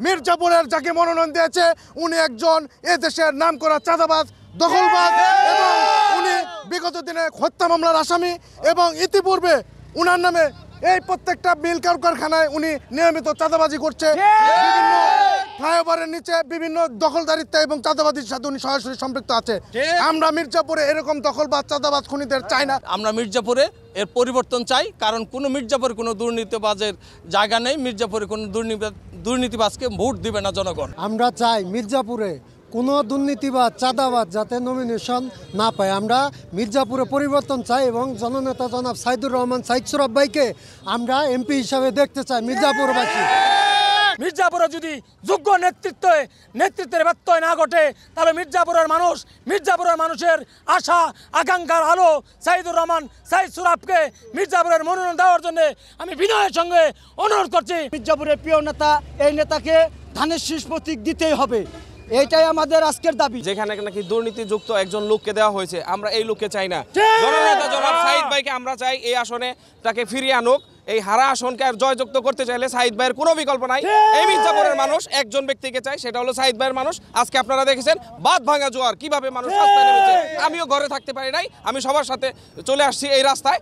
মির্জাপুরের যাকে মনোনয়ন দিয়েছে উনি একজন এ দেশের নামকরা চাঁদাবাজ, দখলবাজ এবং উনি বিগত দিনে হত্যা মামলার আসামি এবং ইতিপূর্বে উনার নামে এই প্রত্যেকটা মিল কারখানায় উনি নিয়মিত চাঁদাবাজি করছে। বিভিন্ন ফ্লাইওভারের নিচে বিভিন্ন দখলদারিত্ব এবং চাঁদাবাজির সাথে উনি সরাসরি সম্পৃক্ত আছে। আমরা মির্জাপুরে এরকম দখলবাজ, চাঁদাবাজ, খুনিদের চাই না। আমরা মির্জাপুরে এর পরিবর্তন চাই, কারণ কোনো মির্জাপুরে কোনো দুর্নীতিবাজের জায়গা নেই। মির্জাপুরে কোনো দুর্নীতিবাজকে ভোট দিবে না জনগণ। আমরা চাই মির্জাপুরে কোনো দুর্নীতিবাজ, চাঁদাবাজ যাতে নমিনেশন না পায়। আমরা মির্জাপুরে পরিবর্তন চাই এবং জননেতা জনাব সাইদুর রহমান সাইদ সুরাব ভাইকে আমরা এমপি হিসাবে দেখতে চাই মির্জাপুরবাসী। মির্জাপুরে যদি যোগ্য নেতৃত্বের ব্যত্যয় না ঘটে তাহলে মির্জাপুরের মানুষের আশা আকাঙ্ক্ষার আলো সাইদুর রহমান সাইদ সুরাবকে মির্জাপুরের মনোনয়ন দেওয়ার জন্য আমি বিনয়ের সঙ্গে অনুরোধ করছি। মির্জাপুরের প্রিয় নেতা, এই নেতাকে ধানের শীষ প্রতীক দিতেই হবে, এইটাই আমাদের আজকের দাবি। যেখানে নাকি দুর্নীতিযুক্ত একজন লোককে দেওয়া হয়েছে, আমরা এই লোককে চাই না। জননেতা জনাব সাইদ ভাইকে আমরা চাই এই আসনে তাকে ফিরিয়ে আনুক। এই হারা আসনকে আর জয়যুক্ত করতে চাইলে সাইদ ভাইয়ের কোনো বিকল্প নাই। এই মির্জাপুরের মানুষ একজন ব্যক্তিকে চাই, সেটা হলো সাইদ ভাইয়ের মানুষ। আজকে আপনারা দেখেছেন বাঁধ ভাঙা জোয়ার কিভাবে মানুষ রাস্তায় নেমেছে। আমিও ঘরে থাকতে পারি নাই, আমি সবার সাথে চলে আসছি এই রাস্তায়।